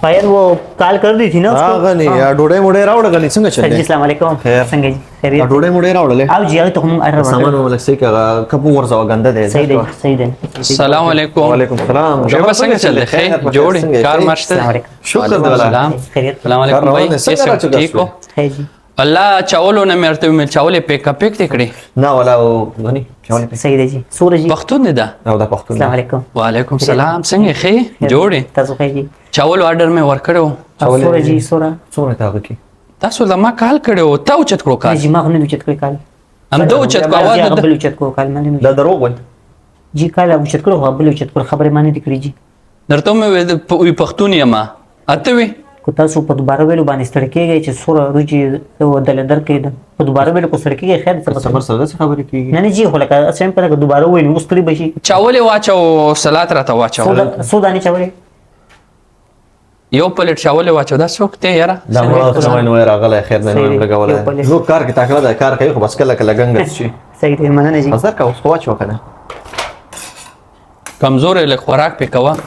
पायल वो कॉल कर दी थी ना हाँ उसको। गनी यार ढोड़े मुड़े रावड़ गनी संग सर जी चले अस्सलाम वालेकुम। खैर। संगे जी खैरियत। ढोड़े मुड़े रावड़ ले आओ जी आओ तो हम अर्डर सामान वाला से क्या कपूर वर्षा गंदा दे सही दे सही दे। السلام عليكم वालेकुम सलाम شو بس انك चल खैर जोड़ी कार अस्सलाम मारते वालेकुम। शुक्र वालेकुम दवाला सलाम खैरियत। السلام عليكم روان भाई है, कैसे संग हो राचो ठीक हो है जी الله چاولو نه مرته مل چاولې پیک پیک تکړي ना वाला वो غني شاولي सही दे जी सूरज जी پښتون ده او دا پښتون अस्सलाम वालेकुم। وعلیکم سلام څنګه ښه جوړې تاسو ښه جی چاول آرډر مې ورکړو چاول सूरज जी सूरा څومره تا کی تاسو دا ما کال کړو تا اوچت کړو کال जी ما خو نه اوچت کوي کال هم دا اوچت کو جی आवाज قبل اوچت کو کال باندې دا دروغ ول جی کال اوچت کړو قبل اوچت کړو خبره مانی دي کړی جی درته مې پښتون یم اته وی کو تاسو په دوباره ویلو باندې ستړي کېږئ چې سوره روجي او دلندر کې په دوباره ویلو کو ستړي کېږئ خیر څه صبر سره څه خبرې کیږي نه نه جی خو لکه اسیم په دوباره ویلو اوس ستړي بشي چاول واچو صلات راته واچو سودانی چاولې یو پلیټ چاول واچو دا څوک ته یاره دا مړه څه نو راغله خیر نه صحیح دی. لګوله نو کار کې تاکله دا کار کوي خو بس کله کله ګنګ شي صحیح دی مننه جی حاضر کا اوس واچو کنه کمزور له خوراک په کوا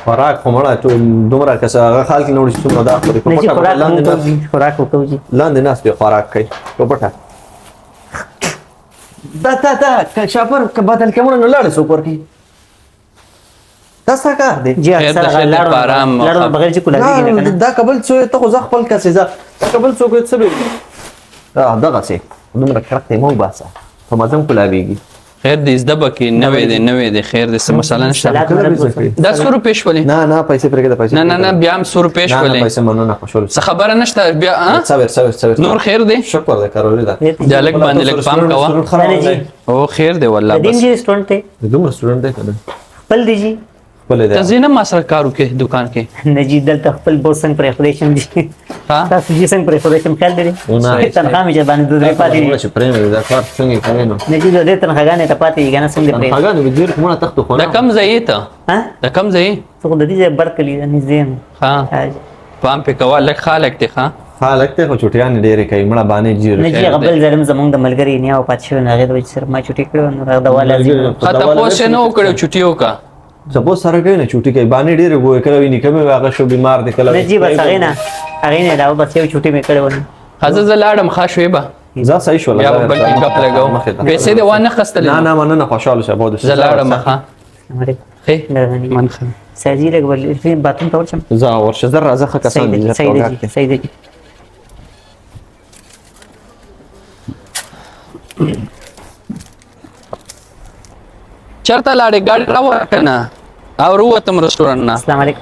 خوراک خو مړه ټول دومره کسه هغه خال کې نوړي څومره دا خوري په نه جی پټه خوراک لاندې وکړو جی خوراک وکړو جی لاندې ناس به خوراک کوي په پټه دا شاپر بدل کومه نه لاړ سو پر کې دا څه کار دی جی خیر د اکثر خیر د پارام لاړو بغیر چې کولا دی نه، نه دا قبل څو ته خو ځ خپل کسې ځه دا قبل څو کې څه به دغه څه دومره کرکته مو باسه په مزم کولاویږي خیر دې زده بکی نوې دې نوې دې خیر دې څه مسله نشته سلام علیکم. دا 100 روپې شولې نه نه پیسې پرې کې د پیسې نه نه نه بیا هم 100 روپې نه شولې پیسې منو نه خوشول څه خبره نشته بیا ها صبر نور خیر دی شکر دې کارولې دا دا لګ باندې لګ پام کوا نه جی او خیر دی والله قدیم بس جی ریسټورانټ ته دومره سټوډنټ دی کنه خپل دی جی خپل دی تزینه ما سره کارو کې دکان کې نه جی دلته خپل بوس څنګه پرې خدای دي ها تاسو جی څنګه پرې خدای خیال دی نه. تنخواه مې چې باندې دوه پاتې دي چې پرې دا کار څنګه کوي نو نه جی دې تنخواهګانې ته پاتې دي کنه څنګه پرې هغه نو دې کومه تخت خو دا نه کم ځای ته ها دا کم ځای څه د دې برکلی نږدې ها پام په کوا لګ خالک ته ها خالک ته خو چټیان ډېرې کوي مړه باندې جیر نه جی قبل زرم زمونږ د ملګری نه او پات شو نه غیر وجه سره ما چټي کړو نو دا والا خطا پوس نه وکړو چټیو کا سپوز سره کوي نه چټي کوي باندې ډېرې ګوې کړو نه کوي هغه شو بیمار دی کله نه جی بس هغه نه دا بس یو چټي مې کړو حاضر زلاړم خاصوي به ځا صحیح شو بیا به بلکې کپ لګاو پیسې دې وانه خستل نه نه مننه خوشاله شه بود زلاړم ها خې مهرباني من خیر سازي لګ ول باتون ته ورچم زه ورشه زر راځه ښه کسان دي صحیح دی چرته لاړې ګاډي راو کنه او وروتم رستورانت نه السلام علیکم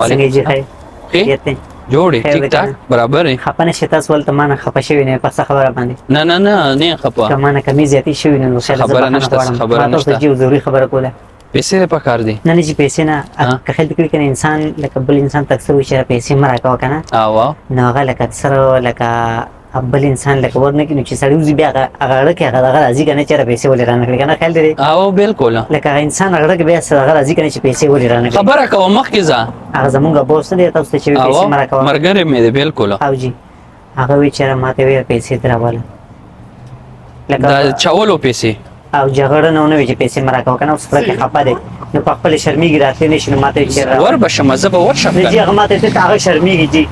څنګه جی هاي خې جوړې ټیک ټاک برابر خپنه شتا سوال ته مانه خپه شوی نه پس خبره باندې نه نه نه نه خپه کمانه کمی زیاتی شوی نه خبره نشته خبره نشته جی ضروری خبره کوله پیسې په کار دي نه نه جی پیسې نه که خل کړي کنه انسان لکه بل انسان تکثر وشره پیسې مرا کا کنه او نو هغه لکه اکثر لکه بل انسان لکه ورنه کې نو چې سړی وزي بیا هغه کې هغه راځي کنه چې پیسې ولې رانه کړي کنه خیال دی او بالکل لکه انسان هغه کې بیا هغه راځي کنه چې پیسې ولې رانه کړي خبره کوم مخ کې ځه هغه زمونږ بوس دی تاسو چې پیسې مرا کا مرګره مې دی بالکل او جی هغه وی چې ماته وی پیسې دراواله دا چاولو پیسې او جګړه نه ونه وی چې پیسې مرا کا کنه اوس پر کې خپه دی نو په خپل شرمېږي راته نشي ماته چې ور بشم زه به ورشم جی هغه ماته ته هغه شرمېږي جی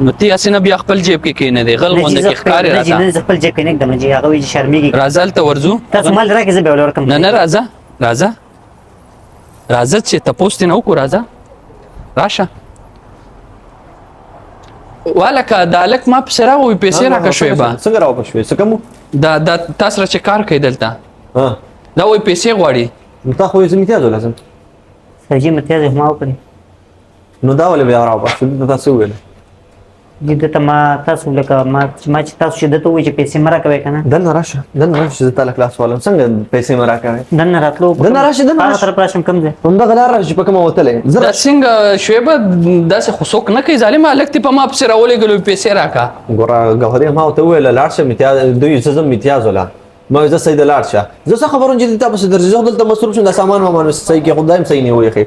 نو تی اسنه بیا خپل جیب کې کینې دی غل غونډه کې ښکاری راځه راځه نه خپل جیب کې نه دم جی هغه وی شرمېږي راځل ته ورزو تاسو مال راکې زه به ولورکم نه نه راځه راځه راځه چې تاسو نه وکړه راځه راشه والکه دالک ما په سره وې پیسې راکښوي با څنګه راو پښوي څه کوم دا تاسو چې کار کوي دلته ها دا وې پیسې غواړي نو تا خو یې زمیتیا لازم سجی متیاز ما وکړي نو دا ولې بیا راو پښوي تاسو ویل دې ته ما تاسو لکه ما چې تاسو چې دته وې چې پیسې مرا کوي کنه دن راشه زه تعالی کلاس والم څنګه پیسې مرا کوي دن راتلو دن راشه تر پراشم کم ده هم دا غلار راشه په کومه وتلې دا زره څنګه شویبه داسې خصوک نه کوي ظالم الکتی په ما په سره ولګلو پیسې راکا ګوره غوړې ما ته ویل لاړ شه امتیاز دوی زم امتیاز ولا ما زه سید لاړ شه زه څه خبرون چې تاسو درځو دلته مصروف شوم د سامان ما صحیح کې خدایم صحیح نه وي خې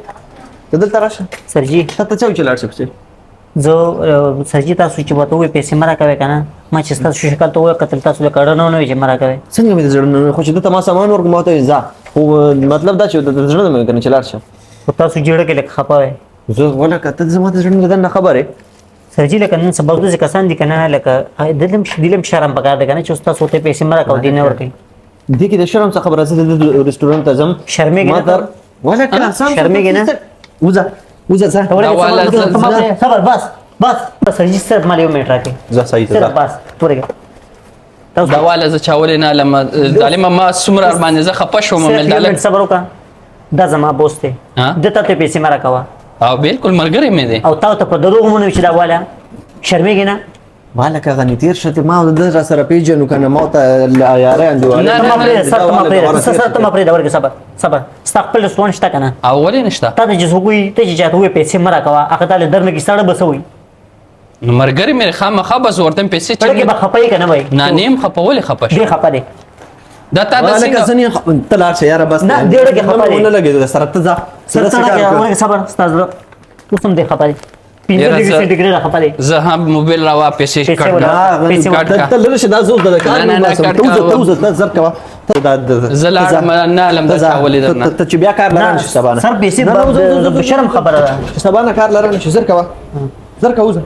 دلته راشه سرجی ته چا چې لاړ شه زه سرجی تاسو چې وته وې پیسې مرا کوي کنه ما چې تاسو شکایت وې قتل تاسو له کړه نه چې مرا کوي څنګه مې زړه خو چې ته ما سامان ورکوم ته ځه خو مطلب دا چې د زړه مې کنه چلار شه تاسو جوړه کې لکه خپه وې زه ولا کته زما ته ژوند نه خبره سرجی لکه نن سبا دوه کسان دي کنه لکه دلم شرم پکار ده کنه چې استاد سوته پیسې مرا کو دي نه ورته دې کې د شرم څخه خبره زه د ریسټورانټ ته ځم شرمېږي نه ته؟ ولا کله شرمېږي نه؟ وزه صبر بس سرجی صرف مال یو منټ راکې زه صحیح ته صرف بس تورګه دا والا زه چاولې نه لم ظالم ما سمر باندې زه خپه شوم مل داله صبر وکړه دا زما بوسته ها؟ دته ته پیسې مرا کوا او بالکل مرګري مې دي او تا ته په دروغ مونږ چې دا والا شرمېږي نه مالک غنی تیر شته ما د سره پیجنو کنه ما ته یاره اندواله نه، ته ما پرې نه، سر ته ما پرې دا ورګه صبر استغفر رسوان شته کنه او ولې نشته تا د جزوګوي ته چې چاته وې پیسې مرا کوا هغه تعالی درنه کې سړی بسوي نو مرګري مې خامخا بس ورته پیسې پړکه به چې خپای کنه وای نه نیم خپول خپه شو دې خپه دي دا تا د مالک څنګه زنی تلار شه یاره بس نه، ډېره کې خبرې. نه لګي سره ته ځه سره ورګه صبر استاد اوس هم دې خپه دي 15 یاره ډیګري زه- سنټیګریډ خپه دي زه هم موبایل را پیسې پیسې کړ ولا- پیسې کټ کا. ته لری شه دا زو د کار نه، نه، کټ کا. توزه زر کوا زه لاړم، نه علم د چاولې درنه. ته چې بیا کار لران شي سبانه سر پیسې به شرم خبره ده سبانه کار لران شي زر کوا زر کا وزه